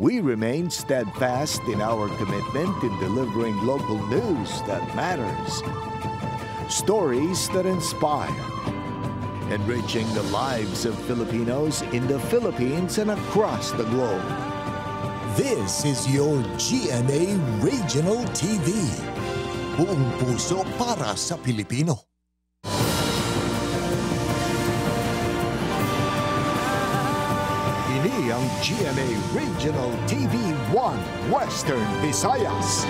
We remain steadfast in our commitment in delivering local news that matters. Stories that inspire. Enriching the lives of Filipinos in the Philippines and across the globe. This is your GMA Regional TV. Buong puso para sa Pilipino. Ini ang GMA Regional TV 1 Western Visayas.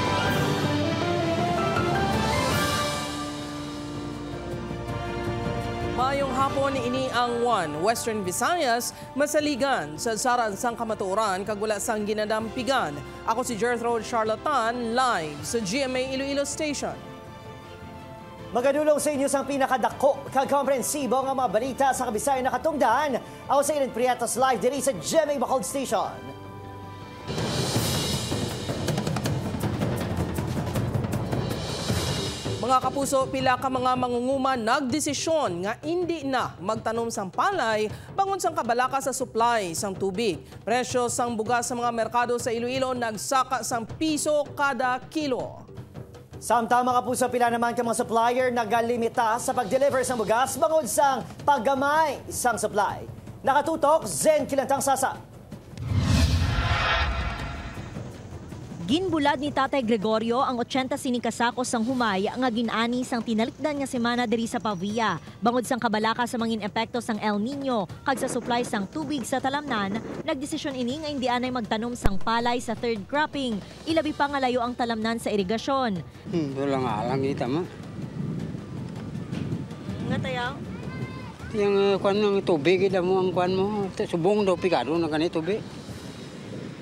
Mayong hapon, ini ang 1 Western Visayas, masaligan sa saransang kamatuoran kagula sang ginadampigan. Ako si Jethro Charlatan, live sa GMA Iloilo Station. Magadulong sa inyo sang pinakadako kagkomprehensibo nga mga balita sa Kabisayan na katungdan. Ako sa Ilan Priatos live diri sa GMA Bacolod Station. Mga kapuso, pila ka mga mangunguma nagdesisyon nga hindi na magtanom sang palay bangon sang kabalaka sa supply sang tubig. Presyo sang bugas sa mga merkado sa Iloilo nagsaka sang piso kada kilo. Samtama kapuso, pila naman ka mga supplier nagalimita sa pag-deliver sang bugas bangod sang paggamay sang supply. Nakatutok, Zen Kilantang Sasa. Ginbulad ni Tatay Gregorio ang 80 sinikasakos sang humay nga ginani sang tinalikdan nga semana diri sa Pavia. Bangod sang kabalaka sa mangin epekto sang El Nino kag sa supply sang tubig sa talamnan, nagdesisyon ini nga hindi anay magtanom sang palay sa third cropping. Ilabi pa nga layo ang talamnan sa irigasyon. Wala nga lang kita mo. Nga tayaw? Yung kwan ng tubig, ila mo ang kwan mo. Subong daw pigado na ganito tubig.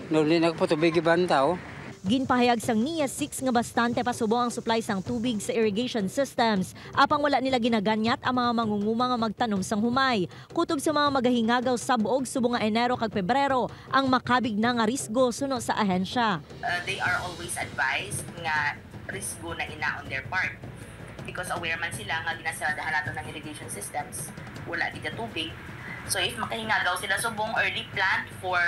Nuli na po tubig ibang tao. Ginpahayag sang NIA 6 nga bastante pasubong ang supply sang tubig sa irrigation systems. Apang wala nila ginaganyat ang mga mangunguma nga magtanom sang humay. Kutob sa mga magahingagaw sa buog subong nga Enero kag Pebrero ang makabig na nga risgo suno sa ahensya. They are always advised nga risgo na ina on their part. Because aware man sila nga ginasadahan nato ng irrigation systems. Wala dito tubig. So if makahingagaw sila subong early plant for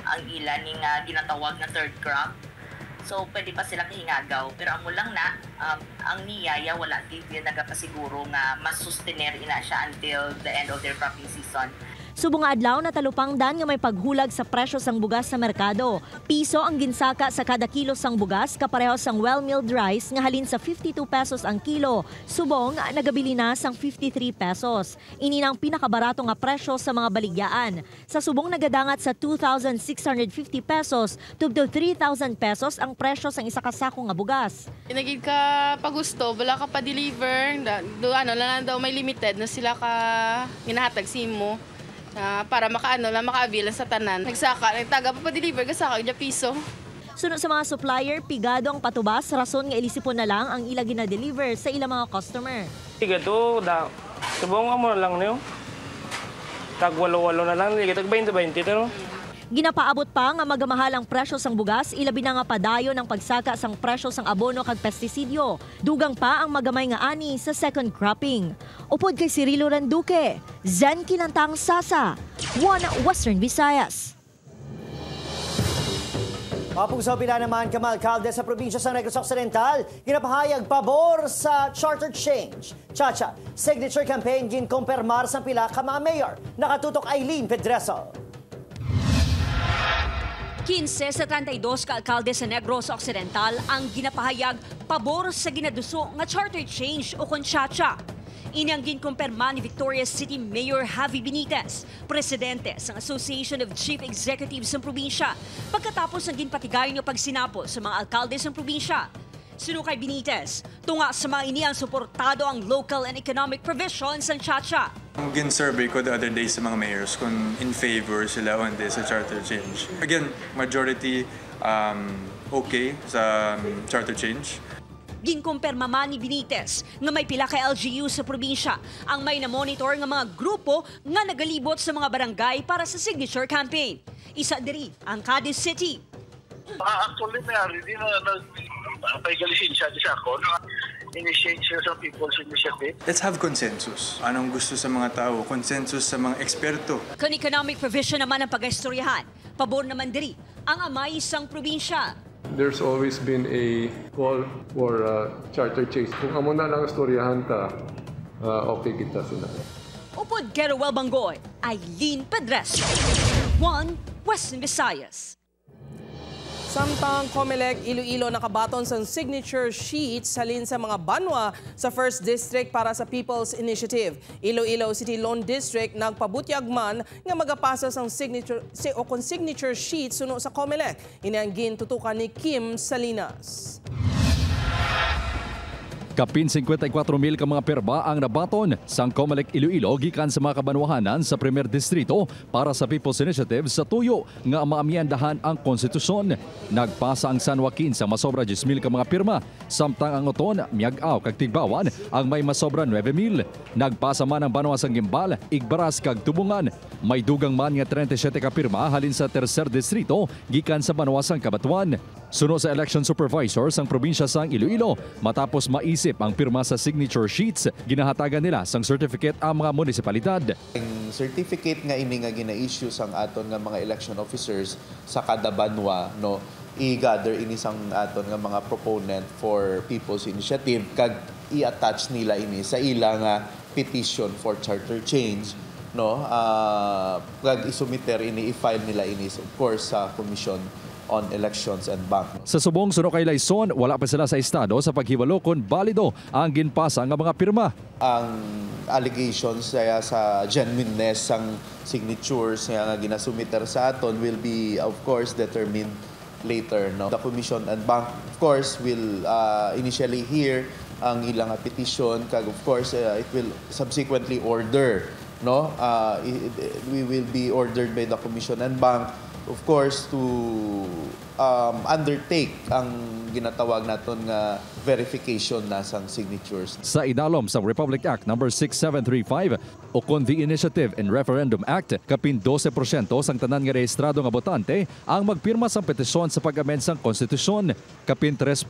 ang ilan ni nga ginatawag na third crop. So, pwede pa sila kahingagaw. Pero ang mulang na, ang niyaya, wala din nagapasiguro nga mas sustainer ina siya until the end of their cropping season. Subong nga adlaw na talupangdan nga may paghulag sa presyo sang bugas sa merkado. Piso ang ginsaka sa kada kilo sang bugas kapareho sang well-milled rice nga halin sa 52 pesos ang kilo. Subong nagabili na sang 53 pesos. Ini nang pinakabarato nga presyo sa mga baligyaan. Sa subong nagadangat sa 2,650 pesos tubto 3,000 pesos ang presyo sang isa ka sako nga bugas. Nagig ka pagusto, wala ka pa-deliver, lang daw may limited na sila ka ginahatag simo. Para makaabilan sa tanan. Nagsaka, nagtaga pa pa-deliver, gasaka, yung piso. Sunod sa mga supplier, pigado ang patubas, rason nga ilisipon na lang ang ila gina-deliver sa ilang mga customer. Ito, subong mo na lang niyo. Tag-walo-walo na lang, tag 20-20 pero. Ginapaabot pa nga magamahal ang presyo sang bugas, ilabi na nga padayon ang pagsaka sang presyo sang abono kag pestisidyo. Dugang pa ang magamay nga ani sa second cropping. Upod kay Cirilo Randuque, Zen Kilantang Sasa, 1 Western Visayas. Mapugsaw pila naman ka mga alkalde sa probinsya sa Negros Occidental, ginapahayag pabor sa charter change. Chacha, signature campaign ginkompermar sa pila ka mga mayor. Nakatutok Aileen Pedreso. 15 sa 32 ka alkalde sa Negros Occidental ang ginapahayag pabor sa ginaduso nga charter change o konsyatsa. Ini ang ginkumpirma ni Victorias City Mayor Javi Benitez, presidente sa Association of Chief Executives ng probinsya, pagkatapos ng ginpatigay ng pagsinapos sa mga alkalde ng probinsya. Sino kay Benitez, tunga sa mga ini ang suportado ang local and economic provisions ng Chacha. Gin-survey ko the other day sa mga mayors kung in favor sila on this charter change. Again, majority okay sa charter change. Ginkumpirma man ni Benitez nga may pila ka LGU sa probinsya ang may na-monitor nga mga grupo nga nagalibot sa mga barangay para sa signature campaign. Isa diri ang Cadiz City. Actually, hindi na paigalisin siya di sa ako. Initiate siya sa People's Initiative. Let's have consensus. Anong gusto sa mga tao? Consensus sa mga eksperto. Kung economic provision naman ang pag-istoryahan, Pabor naman diri ang amay isang probinsya. There's always been a call for charter change. Kung amo na lang istoryahan ta, okay kita sila. Upod Kerouel Bangoy, Eileen Pedres, 1 Western Visayas. Samtang COMELEC Iloilo nakabaton sa signature sheets halin sa mga banwa sa 1st District para sa People's Initiative. Iloilo City Loan District nagpabutyag man nga magapasa sang signature sheets suno sa COMELEC. Inianggin tutukan ni Kim Salinas. Kapin 54,000 ka mga perba ang nabaton sang COMELEC Iloilo gikan sa mga kabanwahanan sa 1st Distrito para sa People's Initiative sa tuyo nga maamiandahan ang konstitusyon. Nagpasa ang San Joaquin sa masobra 10,000 ka mga pirma, samtang ang Oton, Miag-aw kag Tigbawan ang may masobra 9,000. Nagpasa man ang Banwa sang Gimbal, Igbaras kag Tubungan. May dugang man nga 37 ka pirma halin sa 3rd Distrito gikan sa Banwa sang Cabatuan. Suno sa election supervisor sang probinsya sang Iloilo, matapos maisip ang pirma sa signature sheets, ginahatagan nila sang certificate ang mga munisipalidad. Ang certificate nga ini nga gina-issue sang aton nga mga election officers sa kada banwa, no, i-gather ini sang aton nga mga proponent for People's Initiative kag i-attach nila ini sa ila nga petition for charter change, no, kag isumiter ini, i-file nila ini of course sa Commission on Elections and Bank. Sa subong suno kay Laison, wala pa sila sa estado sa paghiwalo kung balido ang ginpasa nga mga pirma. Ang allegations sa genuineness sang signatures nga ginasumiter sa aton will be of course determined later, no. The Commission and Bank of course will initially hear ang ilang petition kag of course it will subsequently order, no. We will be ordered by the Commission and Bank of course to undertake ang ginatawag naton nga verification na sang signatures. Sa idalom sa Republic Act No. 6735 o kon the Initiative and Referendum Act, kapin 12% sang tanan nga rehistrado nga botante ang magpirma sang petisyon sa pag-amend sang konstitusyon. Kapin 3%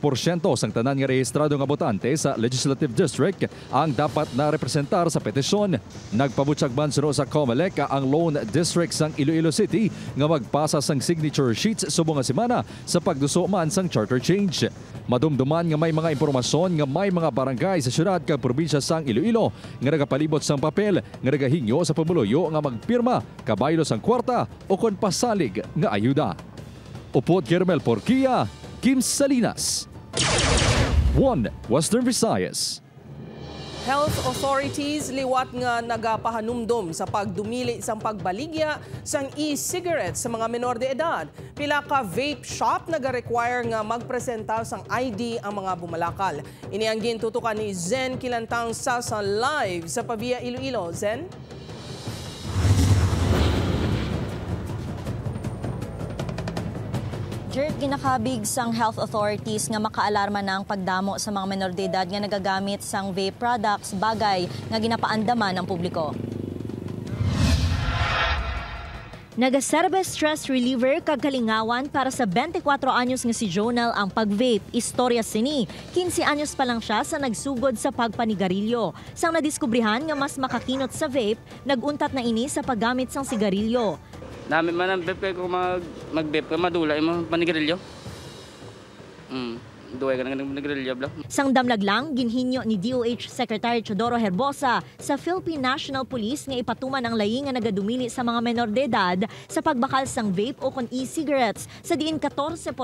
sang tanan nga rehistrado nga botante sa Legislative District ang dapat na representar sa petisyon. Nagpabutyag man suno sa COMELEC ang Loan District sang Iloilo City nga magpasa sang signature sheets subong nga semana sa pagduso man sang charter change. Madumduman nga may mga impormasyon nga may mga barangay sa syudad kag probinsya sang Iloilo nga nagapalibot sang papel nga nagahingyo sa pamuluyo nga magpirma kabaylo sang kwarta o kon pasalig nga ayuda. Upod Kermel Porquia, Kim Salinas, 1 Western Visayas. Health authorities liwat nga nagapahanumdom sa pagdumili sang pagbaligya sang e-cigarettes sa mga menor de edad. Pila ka vape shop naga-require nga magpresenta sang ID ang mga bumalakal. Ini ang gintutukan ni Zen Kilantang sa live sa Pavia Iloilo. Zen? Ginakabig sang health authorities nga makaalarma ng pagdamo sa mga menor de edad nga nagagamit sang vape products, bagay nga ginapaandaman ng publiko. Nagaserbe stress reliever kag kalingawan para sa 24 anyos nga si Jonal ang pag-vape. Istorya sini, 15 anyos pa lang siya sa nagsugod sa pagpanigarilyo. Sang nadiskubrihan nga mas makakinot sa vape, naguntat na ini sa paggamit sang sigarilyo. Namin man ang vape ko mag-vape ko, madula yung panigarilyo. Duway ka ng panigarilyo, bro. Sang damlag lang, ginhinyo ni DOH Secretary Teodoro Herbosa sa Philippine National Police nga ipatuman ang layi nga nagadumili sa mga menor de edad sa pagbakal sang vape o kon e-cigarettes sa diin 14%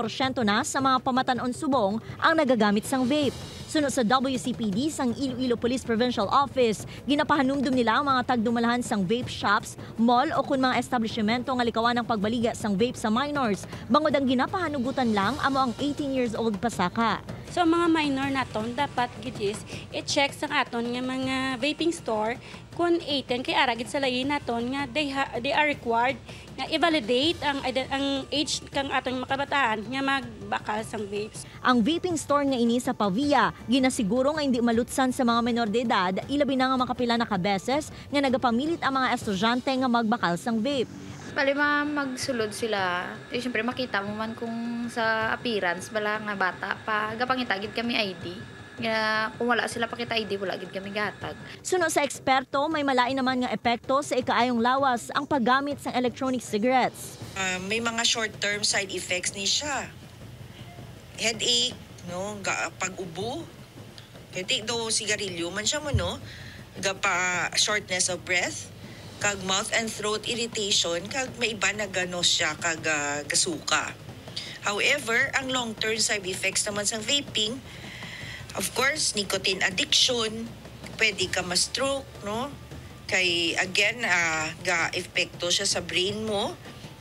na sa mga pamatanon subong ang nagagamit sang vape. Sunod sa WCPD sang Iloilo Police Provincial Office, ginapahanumdum nila ang mga tagdumalahan sang vape shops, mall o kun mga establishmento nga likawan ng pagbaliga sang vape sa minors. Bangod ang ginapahanugutan lang amo ang 18 years old pasaka. So mga minor naton dapat gidis i-check sang aton nga mga vaping store kung 18 kay aragid sa layi naton nga they are required nga i-validate ang age kang aton makabataan nga magbakal sang vapes. Ang vaping store nga ini sa Pavia ginasiguro nga hindi malutsan sa mga menor de edad, ilabi na nga makapila na kabeses nga nagapamilit ang mga estudyante nga magbakal sang vape. Palima magsulod sila. Siyempre makita mo man kung sa appearance bala nga bata pa gapangitagid kami ID. Nga kung wala sila pakita ID, wala gid kami gatag. Suno sa eksperto, may malain naman nga epekto sa ikaayong lawas ang paggamit sa electronic cigarettes. May mga short-term side effects ni siya. Headache, no, pag-ubo. Headache daw sigarilyo man siya mo, no, shortness of breath, kag mouth and throat irritation, kag may iba na ganos siya kag kasuka. However, ang long-term side effects naman sa vaping, of course, nicotine addiction, pwede ka ma-stroke, no? Kay, again, ga-epekto siya sa brain mo,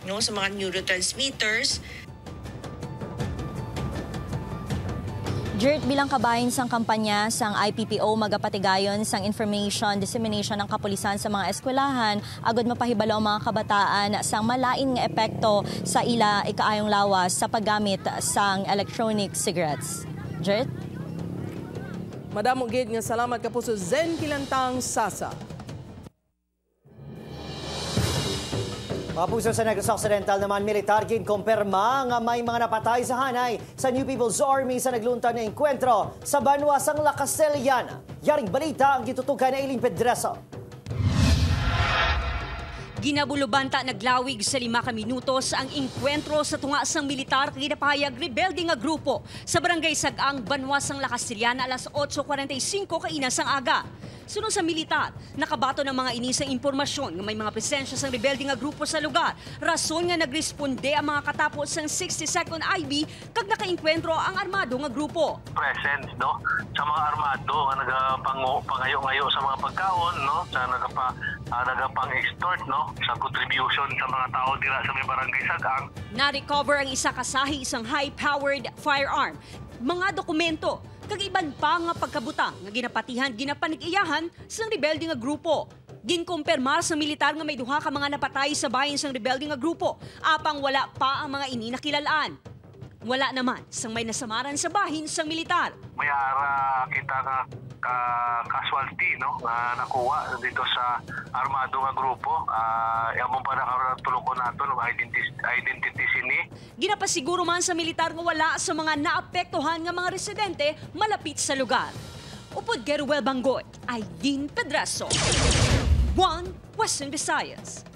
no? Sa mga neurotransmitters. Jert, bilang kabahin sang kampanya sang IPPO magapatigayon sang information dissemination ng kapulisan sa mga eskwelahan agod mapahibalo ang mga kabataan sang malain nga epekto sa ila ikaayong lawas sa paggamit sang electronic cigarettes. Jert? Madamo gid nga salamat ka po sa Zen Kilantang Sasa. Mga puso sa Negros Occidental naman, militar ginkumpirma nga may mga napatay sa hanay sa New People's Army sa naglunta na enkwentro sa banwa sang La Castellana. Yaring balita ang gitutukan na Eileen Pedreso. Ginabulubanta naglawig sa 5 minutos ang enkwentro sa tunga sang militar kay napahayag rebelde nga grupo sa barangay Sagang, Banwa sang La Castellana alas 8:45 kaina sang aga. Sunod sa militar, nakabato ng mga inisang impormasyon nga may mga presensya sang rebelde nga grupo sa lugar. Rason nga nagresponde ang mga katapos sang 60-second IB kag nakaenkwentro ang armado nga grupo. Presence, no, sa mga armado nga nagapangayo-ngayo sa mga pagkaon, no, sa nagapang-extort, no, sa contribution sa mga tao dira sa may barangay Sagang. Na-recover ang isa kasahi isang high-powered firearm, mga dokumento, kag iban pa nga pagkabutang nga ginapanig-iyahan sang rebelde nga grupo. Ginkumpirmar sa militar nga may duha ka mga napatay sa bahin sang rebelde nga grupo, apang wala pa ang mga ini nakilalaan. Wala naman sang may nasamaran sa bahin sang militar. May ara kita nga casualty, no, nga nakuha dito sa armado nga grupo. Amon pa nakatulong ko nato ng identity sini. Ginapasiguro man sa militar nga wala sa mga naapektuhan nga mga residente malapit sa lugar. Upod Geruel Banggoy, Eileen Pedreso, One Western Visayas.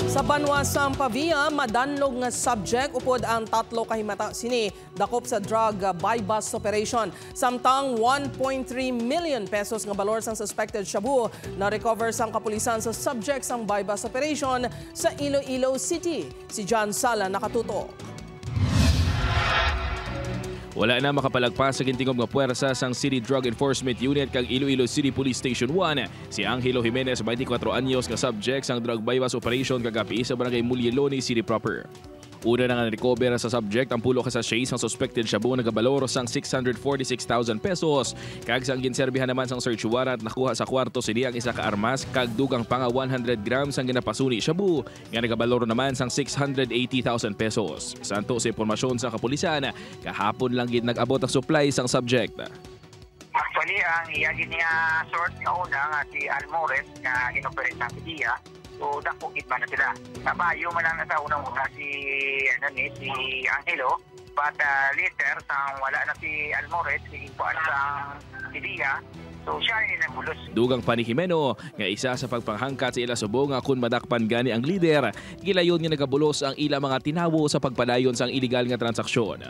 Sa Banwa sang Pavia, madanlog nga subject upod ang 3 kahimata sini dakop sa drug buy-bust operation. Samtang 1.3 million pesos nga balor sang suspected shabu na recover sang kapulisan sa subject sang buy-bust operation sa Iloilo City. Si John Sala nakatuto. Wala na makapalagpas sa gintingog nga puwersa sang City Drug Enforcement Unit kag Iloilo City Police Station 1. Si Angelo Jimenez, 24 anyos, nga subject sang drug buy-bust operation kagabi sa barangay Mulyeloni City proper. Una na nga na-recover sa subject ang pulo ka sa chase ang suspected shabu nagabalor sang 646,000 pesos. Kag sang ginserbihan naman sang search warrant nakuha sa kwarto sini ang isa ka armas kag dugang pa nga 100 grams ang ginapasuni shabu nga nagabalor naman sang 680,000 pesos. Santo sa impormasyon sa kapulisan, kahapon lang gid nag-abot ang supply sang subject. Actually, ang iyagin niya source nga una nga si Almores nga inoperate ng Pidia. So, dako gitman na sila. Nabayo man lang na sa unang-una si Angelo. But later, wala na si Almores, si Ipuan sang Pidia. So, siya rin nagulos. Dugang pa ni Jimeno, nga isa sa pagpanghangkat sa ila subong nga kung madakpan gani ang lider, gilayon nga nagabulos ang ila mga tinawo sa pagpadayon sang iligal nga transaksyon.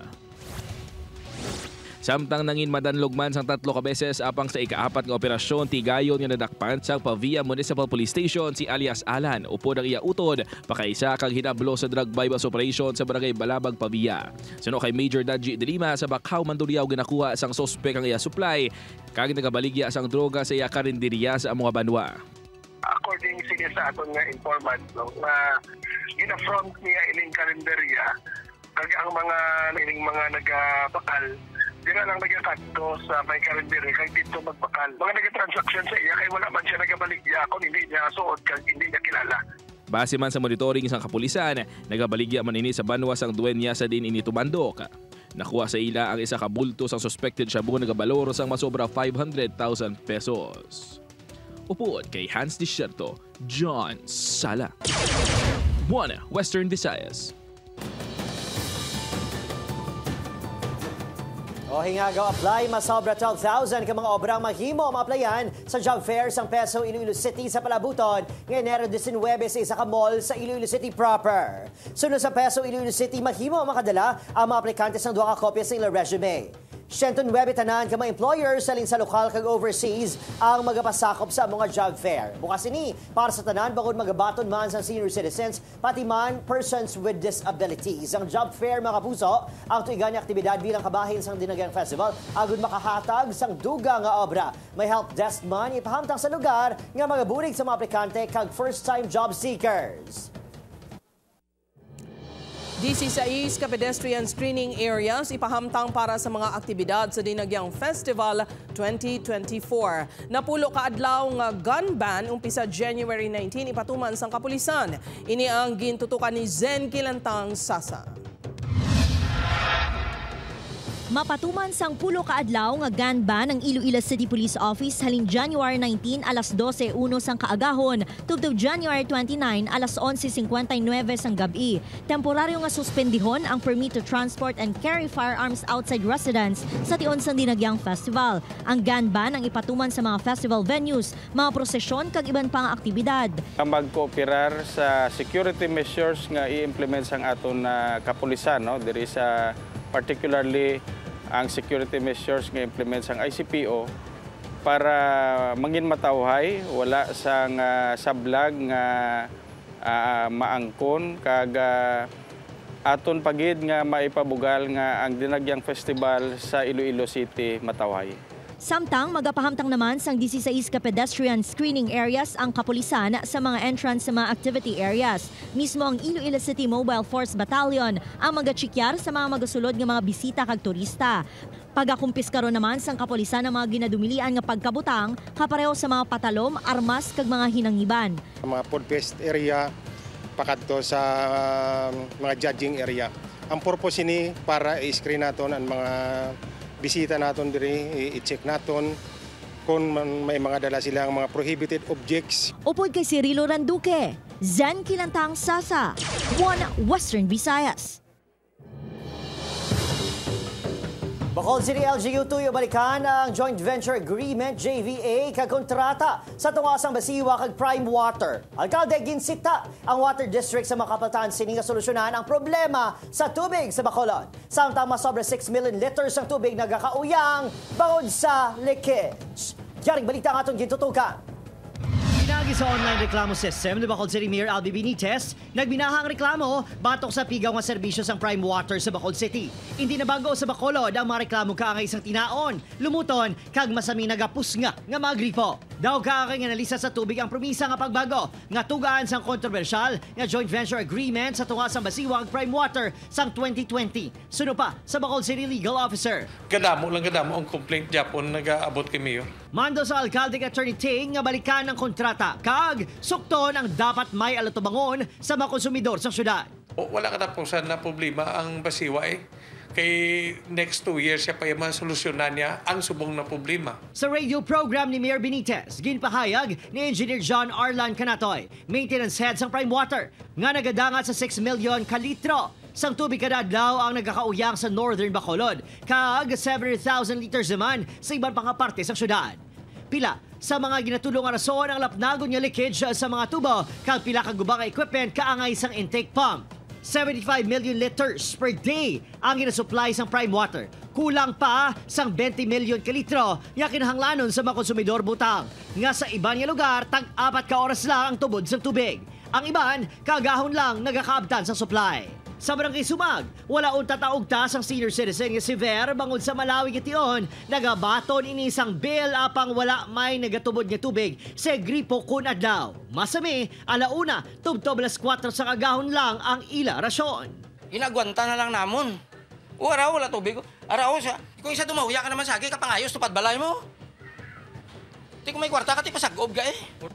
Samtang nangin madanlog man sang 3 ka beses apang sa ika-4 nga operasyon tigayon nga nadakpan sa Pavia Municipal Police Station si alias Alan upod ang iya utod pakaisa kag hinablo sa drug buy-bust operation sa barangay Balabag, Pavia. Suno kay Major Dadji de Lima sa Bakaw Mandurriao ginakuha sang suspek ang iya supply kag nagabaligya sang droga sa iya karinderya sa mga banwa. According sa aton nga informant, no, na gina-front niya ining karinderya kag ang mga nagabakal dira lang nagakadto sa may karinderya kay dito magbakal. Mga nag-transaction sa iya kay wala man siya nagabaligya kung hindi niya suod kag hindi niya kilala. Base man sa monitoring sang kapulisan, nagabaligya man ini sa banwa sang duwenya sa din ini Tubandok. Nakuha sa ila ang isa ka bulto sang suspected shabu nagabalor sang masobra 500,000 pesos. Upod kay Hans Desierto, John Sala, One Western Visayas. O hingagaw apply, masobra 12,000 ka mga obrang maghimo ma-applyan sa job fair sang Peso Iloilo City sa Palabuton ngayon Enero 19 sa isa ka mall sa Iloilo City proper. Sunod sa Peso Iloilo City, maghimo makadala ang mga aplikante sang duha ka kopya sa ilang resume. 109 tanan ka mga employers salin sa lokal kag overseas ang magapasakop sa mga job fair. Bukas ini para sa tanan bangod magabaton man sa senior citizens pati man persons with disabilities. Ang job fair mga kapuso ang tuigan nga aktibidad bilang kabahin sang Dinagang Festival agud makahatag sang duga nga obra. May help desk man ipahamtang sa lugar nga magaburig sa mga aplikante kag first time job seekers. 16 ka pedestrian screening areas ipahamtang para sa mga aktibidad sa Dinagyang Festival 2024. Napulo ka adlaw nga gun ban umpisa January 19 ipatuman sang kapulisan. Ini ang gintutukan ni Zen Kilantang Sasa. Mapatuman sang pulo ka adlaw nga gun ban ng Iloilo City Police Office halin January 19 alas 12:01 sang kaagahon tubtob January 29 alas 11:59 sang gabi. Temporaryo nga suspendihon ang permit to transport and carry firearms outside residence sa tion sang Dinagyang Festival. Ang gun ban ang ipatuman sa mga festival venues, mga prosesyon kag iban pang aktibidad. Magkooperar sa security measures nga i-implement sang aton kapulisan, no? There is particularly ang security measures nga implement sang ICPO para mangin matawhay wala sang sablag nga maangkon kag aton pagid nga maipabugal nga ang Dinagyang Festival sa Iloilo City matawhay. Samtang magapahamtang naman sang 16 ka pedestrian screening areas ang kapulisan sa mga entrance sa mga activity areas. Mismo ang Iloilo City Mobile Force Battalion ang magachikyar sa mga magasulod nga mga bisita kag turista. Pagakumpis karon naman sang kapulisan ang mga ginadumilian nga pagkabutang kapareho sa mga patalom, armas kag mga hinangiban. Mga food fest area pakadto sa mga judging area. Ang purpose ini para i-screen naton ang mga bisita naton diri, i-check naton kung may mga dala silang mga prohibited objects. Upod kay Cirilo Randuque, Zen Kilantang Sasa, One Western Visayas. Bacolod City LGU2 balikan ang Joint Venture Agreement JVA kag kontrata sa tungasang Basiwa kag Prime Water. Alkalde ginsita ang water district sa makapatan sini nga solusyonan ang problema sa tubig sa Bacolod. Samtang masobra 6 million liters ang tubig nagakauyang bangod sa leakage. Yaring balita ang atong gintutukan. Pinagi sa online reklamo system ni Bacolod City Mayor Albi Benitez, nagbinahang reklamo batok sa pigaw nga serbisyo sang Prime Water sa Bacolod City. Hindi na bago sa Bacolod ang mga reklamo kaangay isang tinaon, lumuton, kag masami nagapusnga nga mga gripo. Daw kaangay nga nalisa sa tubig ang promisa nga pagbago nga tugaan sang kontrobersyal nga joint venture agreement sa tungasang Basiwa ug Prime Water sang 2020. Suno pa sa Bacolod City Legal Officer. Kadamo ang complaint Japon nag-aabot kay Mayor. Mando sa alkalde Attorney Ting nga balikan ang kontrata kag sukton ang dapat may alatubangon sa mga konsumidor sa syudad. Wala katapusan na problema ang Basiwa Kay next 2 years siya pa yung solusyonan niya ang subong na problema. Sa radio program ni Mayor Benitez, ginpahayag ni Engineer John Arlan Canatoy, maintenance head sang Prime Water, nga nagadangat sa 6 million kalitro sang tubig kada adlaw ang nagkakauyang sa Northern Bacolod, kag 700,000 liters naman sa ibang pang parte sa syudad. Pila sa mga ginatulong nga rason ang lapnagon nga leakage sa mga tubo, kag pila ka gubang equipment kaangay sang intake pump. 75 million liters per day ang ginasupply sang Prime Water. Kulang pa sang 20 million kilitro nga kinahanglanon sa mga konsumidor butang. Nga sa iban nga lugar, tag-4 ka oras lang ang tubod sang tubig. Ang iban, kagahon lang nagakaabtan sa supply. Sa Barangay Sumag, wala unta taugtas ang senior citizen nga si Ver bangod sa Malawi gitiyon, nagabaton ini isang bill apang wala may nagatubod nga tubig sa gripo kun adlaw. Masami, alauna, tubtob las 4 sa kagahon lang ang ila rasyon. Inagwanta na lang namon. Araw, wala tubig. Araw siya. Kung isa tumahuya ka naman sa akin, kapangayos, tupad balay mo. Di ko may kwarta ka, di pasagob ka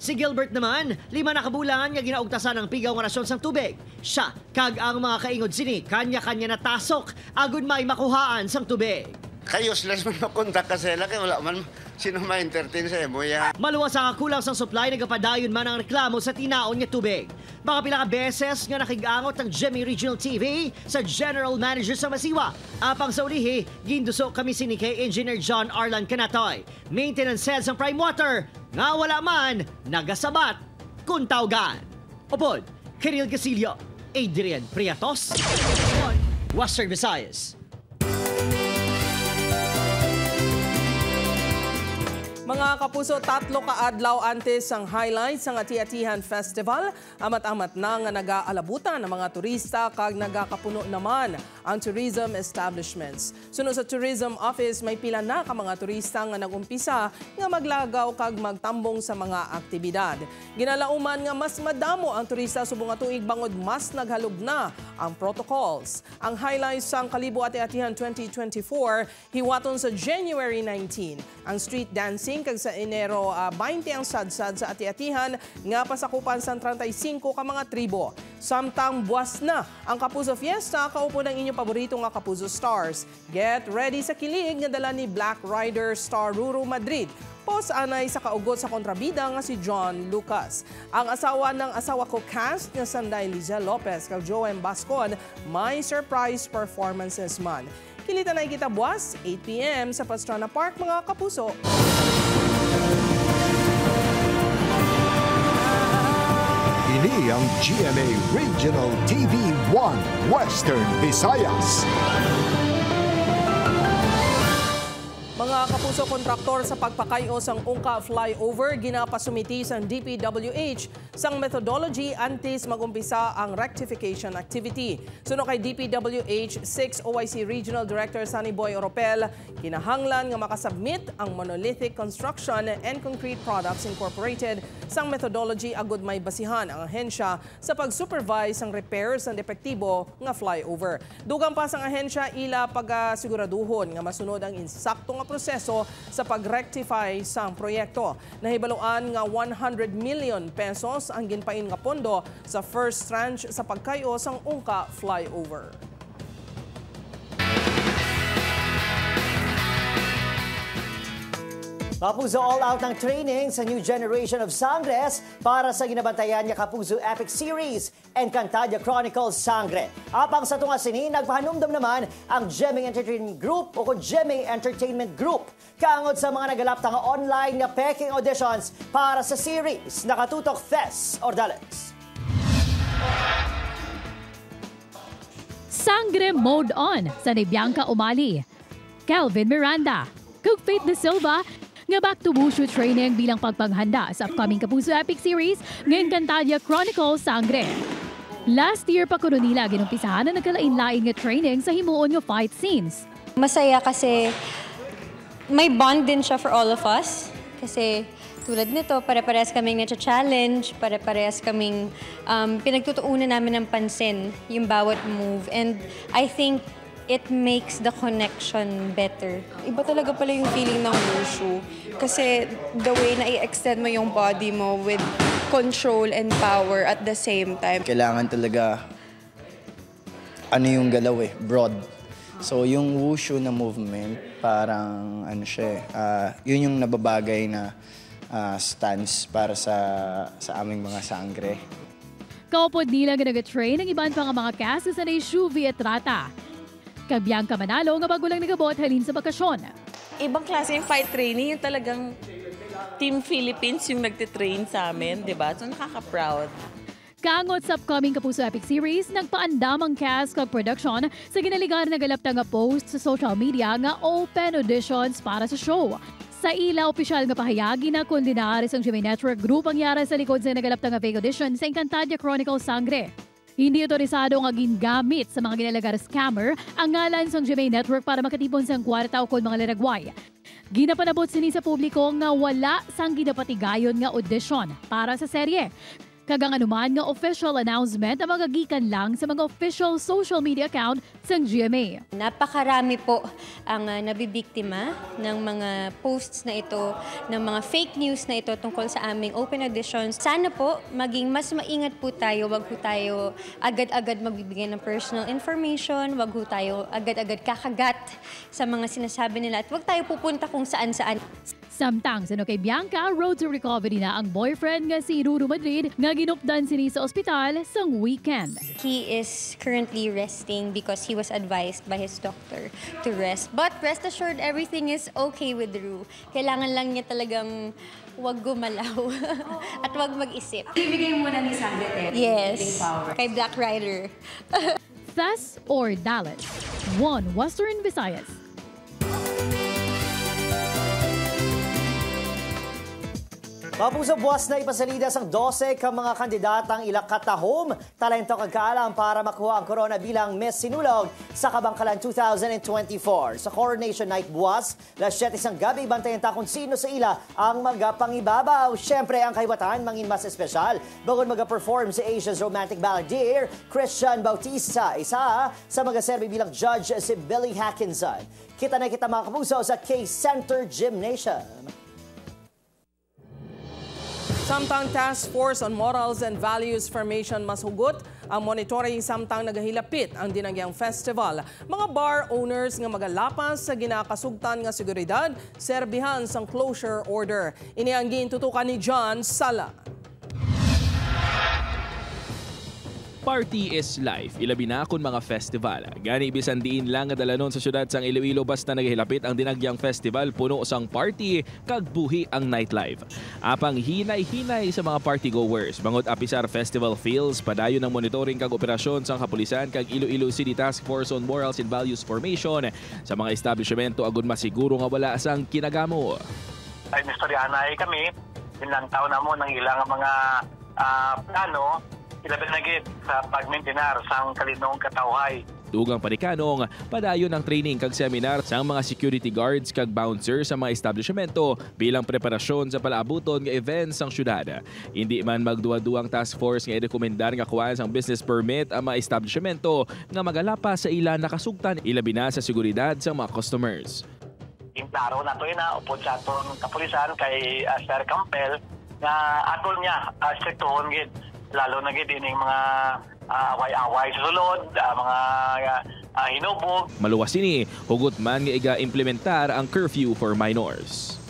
Si Gilbert naman, 5 na kabulangan nga ginaugtasan ang pigaw nga rasyon sang tubig. Siya, kag ang mga kaingod sini, kanya-kanya natasok, agud may makuhaan sang tubig. Kayos lang man makontak ka sila, kaya wala man sino ma-entertain sa emo yan. Maluwas ang kulang sang supply, nagapadayon man ang reklamo sa tinaon nga tubig. Mga pila ka beses nga nakigangot ng GMA Regional TV sa General Manager sa Masiwa. Apang sa ulihi, ginduso kami si kay Engineer John Arlan Canatoy. Maintenance head sa Prime Water, nga wala man, nagasabat, kung tawgan. Upod, Kiril Casilio, Adrian Priatos, Western Visayas. Mga kapuso, 3 kaadlaw antes ang highlights ng Ati-Atihan Festival. Amat-amat na nga nag-aalabutan ng mga turista kag nagakapuno naman ang tourism establishments. Sunod sa Tourism Office, may pila na ka mga turista nga nagumpisa nga maglagaw kag magtambong sa mga aktibidad. Ginalauman nga mas madamo ang turista subong nga tuig bangod mas naghalog na ang protocols. Ang highlights sang Kalibo Ati-Atihan 2024 hiwaton sa January 19. Ang street dancing kag sa Enero 20 ang sadsad sa Ati-Atihan nga pasakupan sa 35 ka mga tribo. Samtang buwas na ang Kapuso Fiesta, kaupo ng inyong paborito nga Kapuso Stars. Get ready sa kilig nga dala ni Black Rider star Ruru Madrid. Pos-anay sa kaugot sa kontrabida nga si John Lucas. Ang asawa ng asawa ko cast nga Sanday Liza Lopez kag Joem Bascon may surprise performances man. Kilita na kita buwas, 8 p.m. sa Pastrana Park, mga kapuso. Ini ang GMA Regional TV 1 Western Visayas. Mga kapuso, kontraktor sa pagpakayo sang Ungka Flyover ginapasumiti sang DPWH sang methodology antes magumpisa ang rectification activity. Suno kay DPWH 6 OIC Regional Director Sunny Boy Oropel, kinahanglan nga makasubmit ang Monolithic Construction and Concrete Products Incorporated sang methodology agud may basihan ang ahensya sa pag-supervise sang repairs ng depektibo nga flyover. Dugang pa sang ahensya ila pagasiguraduhon nga masunod ang insakto nga proseso sa pag-rectify sang proyekto. Nahibaluan nga 100 million pesos ang ginpain nga pondo sa first tranche sa pagkayo sang Ungka Flyover. Kapuso, all out ng training sa new generation of Sangres para sa ginabantayan niya Kapuso Epic Series Encantadia Chronicles Sangre. Apang sa tunga sini, nagpahanumdum naman ang GMA Entertainment Group o GMA Entertainment Group. Kaangod sa mga nagalap nga online na peking auditions para sa series. Nakatutok Thes Ordales. Sangre Mode On sa ni Bianca Umali, Kelvin Miranda, kag Faith De Silva, nga back to wushu training bilang pagpanghanda sa upcoming Kapuso Epic Series ng Encantadia Chronicles Sangre. Last year pa kuno nila ginumpisahan na nagkalain-lain nga training sa himuon nga fight scenes. Masaya kasi may bond din siya for all of us. Kasi tulad nito, pare-parehas kaming na-challenge, pare-parehas kaming pinagtutuunan namin ng pansin yung bawat move. And I think it makes the connection better. Iba talaga pala yung feeling ng wushu. Kasi the way na i-extend mo yung body mo with control and power at the same time. Kailangan talaga, yung galaw broad. So yung wushu na movement, parang yun yung nababagay na stance para sa aming mga sangre. Kaupod nila nga nag-train ang iban pa nga mga cast sa Shuvi at Rata. Kag Bianca Manalo nga bago lang nagabot halin sa bakasyon. Ibang klase yung fight training, yung talagang Team Philippines yung nagtitrain sa amin, di ba? So nakaka-proud. Kaangot sa upcoming Kapuso Epic Series, nagpaandam ang cast kag production sa ginaligar na galapta nga post sa social media nga open auditions para sa show. Sa ila, opisyal nga pahayagi na kundinaris ang GMA Network Group ang yara sa likod sa nagalapta nga fake audition sa Encantadia Chronicles Sangre. Hindi otorisado nga gingamit sa mga ginalagar scammer ang ngalan sa GMA Network para makatipon sa kwarta o kung mga laragway. Ginapanabot sini sa publiko nga wala sang ginapatigayon nga audition para sa serye. Kagang anuman nga official announcement na magagikan lang sa mga official social media account sa GMA. Napakarami po ang nabibiktima ng mga posts na ito, ng mga fake news na ito tungkol sa aming open auditions. Sana po maging mas maingat po tayo, wag po tayo agad-agad magbibigay ng personal information, wag po tayo agad-agad kakagat sa mga sinasabi nila at wag tayo pupunta kung saan-saan. Samtang sino kay Bianca, road to recovery na ang boyfriend nga si Ruru Madrid nga ginupdan sini sa ospital sang weekend. He is currently resting because he was advised by his doctor to rest. But rest assured, everything is okay with Ru. Kailangan lang niya talagang huwag gumalaw at huwag mag-isip. Ibigay mo na ni Sandra Yes, kay Black Rider. Thus or Dalit. 1 Western Visayas. Mapuso buwas na ipasalida sang 12 ka mga kandidatang ilang katahom talento kagkaalam para makuha ang corona bilang Miss Sinulog sa Kabangkalan 2024. Sa Coronation Night buwas, las 7 sang gabi bantayan ta kung sino sa ila ang magapangibabaw. Siyempre ang kahiwatan mangin mas espesyal. Bagon magaperform si Asia's romantic balladeer Christian Bautista. Isa sa magaserbi bilang judge si Billy Hackinson. Kita na kita mga kapuso sa K-Center Gymnasium. Samtang Task Force on Morals and Values Formation mas hugot ang monitoring samtang nagahilapit ang dinagyang festival. Mga bar owners nga magalapas sa ginakasugtan nga seguridad, serbihan sang closure order. Ini ang gintutukan ni John Sala. Party is life. Ilabi na kun mga festival. Gani ibisan diin lang nga dalanon sa syudad sang Iloilo basta nagahilapit ang dinagyang festival puno sang party kag buhi ang nightlife. Apang hinay-hinay sa mga partygoers. Bangod apisar festival feels padayon ng monitoring kag operasyon sang kapulisan kag Iloilo City Task Force on Morals and Values Formation sa mga establishmento agud masiguro nga wala sang kinagamo. Ay mistoryanay kami inlantaw na mo ng ilang mga plano ilabi na gid sa pagmaintenar sang kalinong katawhay. Dugang panikanong, padayon ang training kag seminar sa mga security guards kag bouncers sa mga establishmento bilang preparasyon sa palaabuton nga events sang syudad. Hindi man magduwa-duwang task force nga i-rekomendar nga kuhaan sang business permit ang mga establishmento nga magalapas sa ila nakasugtan ilabi na sa seguridad sa mga customers. Klaro na to na upod sa atong kapulisan kay Sir Campbell nga atol niya strictohon gid lalo na gid ining mga away-away sa sulod, mga hinubog. Maluwas ini, hugot man nga iga-implementar ang curfew for minors.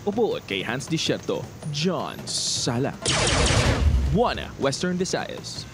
Upod kay Hans Disherto, John Sala. 1 Western Visayas.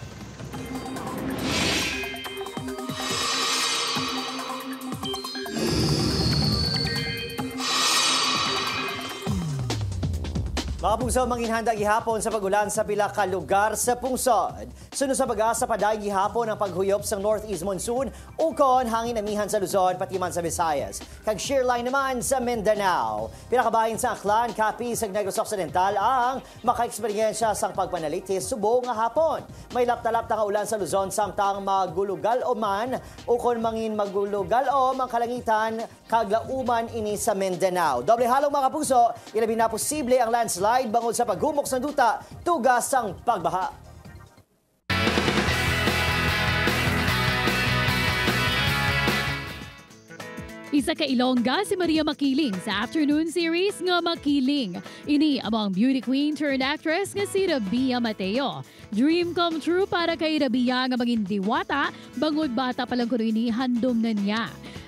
Mga pungso, manginhanda gihapon sa pagulan sa pila ka lugar sa pungsod. Sunod sa pag-asa paday gihapon ang paghuyop sa northeast monsoon ukon hangin amihan sa Luzon pati man sa Visayas. Kag shear line naman sa Mindanao. Pila ka bahin sa Aklan, Capiz ug Negros Occidental ang makaeksperyensya sang pagpanalitis subong nga hapon. May lapta-lapta nga ulan sa Luzon samtang magulugal o man ukon mangin magulugal o ang kalangitan kag lauman ini sa Mindanao. Doble halong mga puso, ilabi na posible ang landslide bangod sa paghumok ng duta tugas ang pagbaha. Isa ka Ilongga si Maria Makiling sa afternoon series nga Makiling. Ini among beauty queen turned actress nga si Rabia Mateo. Dream come true para kay Rabia nga maging diwata, bangod bata pa lang kuno ini handom na niya.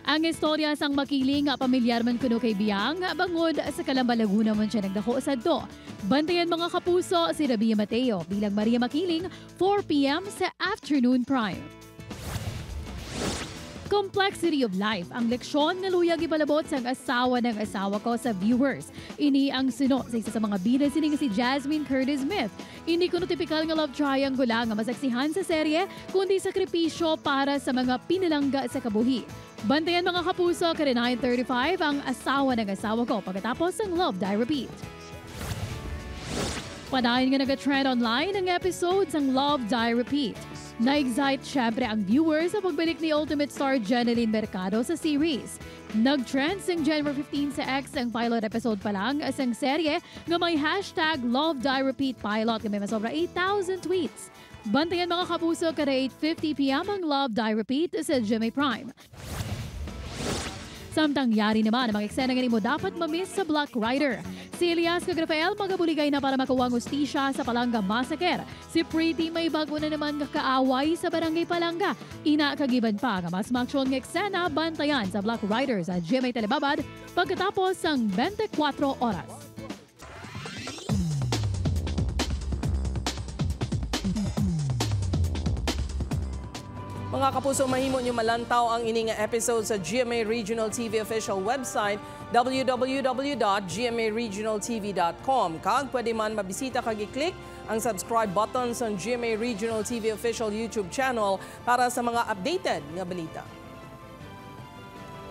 Ang istorya sang Makiling nga pamilyar man kuno kay Biang, bangod sa Calamba, Laguna man siya nagdako sadto. Bantayan mga kapuso si Rabia Mateo bilang Maria Makiling 4 p.m. sa afternoon prime. Complexity of Life, ang leksyon nga luyag ipalabot sang asawa ng asawa ko sa viewers. Ini ang sino sa isa sa mga bida sining si Jasmine Curtis Smith. Hindi kuno typical nga love triangle lang nga masaksihan sa serye, kundi sakripisyo para sa mga pinalangga sa kabuhi. Bantayan mga kapuso, kada 9:35 ang asawa ng asawa ko pagkatapos ng Love Die Repeat. Padayon nga nag-trend online ang episode ng Love Die Repeat. Na-excite syempre ang viewers sa pagbalik ni Ultimate Star Jeneline Mercado sa series. Nag-trend sang January 15 sa X ang pilot episode pa lang asang serye nga may hashtag Love Die Repeat pilot nga may masobra 8,000 tweets. Bantayan mga kapuso kada 8:50 p.m. ang Love Die Repeat sa GMA Prime. Samtang yari naman ang mga eksena nga nimo dapat mamiss sa Black Rider. Si Elias kag Rafael magabuligay na para makuha ang hustisya sa Palanga Massacre. Si Pretty may bago na naman nga kaaway sa Barangay Palanga. Ina kagiban pa nga mas maaksyon nga eksena bantayan sa Black Rider sa GMA Telebabad pagkatapos ang 24 oras. Mga kapuso, mahimo nyo malantaw ang ining episode sa GMA Regional TV official website www.gmaregionaltv.com. Kag pwede man mabisita kag i-click ang subscribe button sa GMA Regional TV official YouTube channel para sa mga updated nga balita.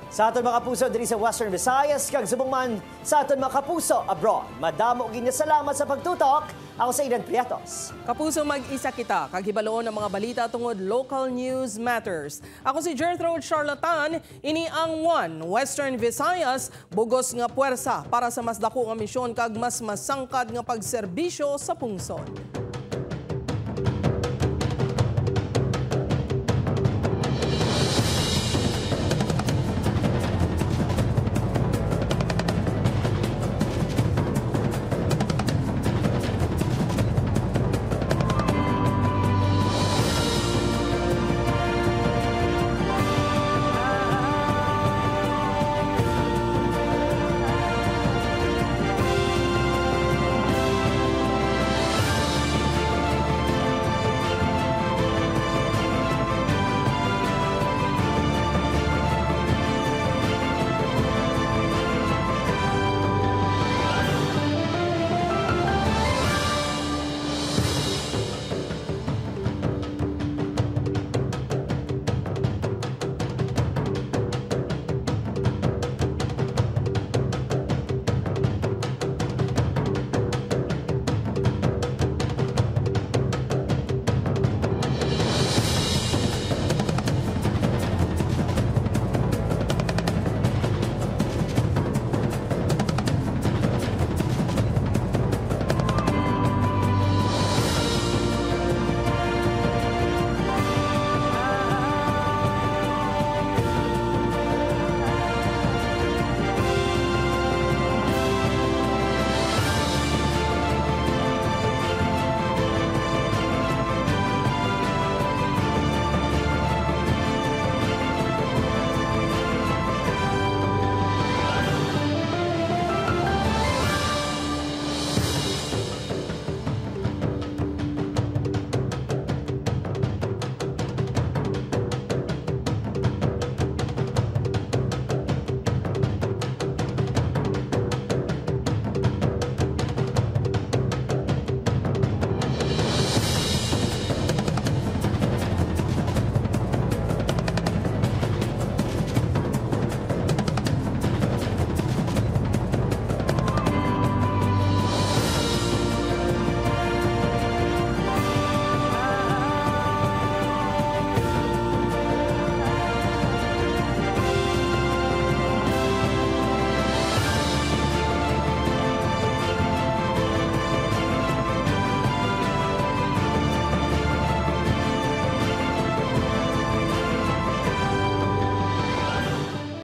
Sa aton mga kapuso diri sa Western Visayas kag subong man sa aton mga kapuso abroad. Madamo ginya salamat sa pagtutok. Ako sa Idan Priatos. Kapuso, mag-isa kita kag hibaloon ang mga balita tungod local news matters. Ako si Gertrude Charlatan, ini ang One Western Visayas, bugos nga puwersa para sa mas dako nga misyon kag mas masangkad nga pagserbisyo sa pungsod.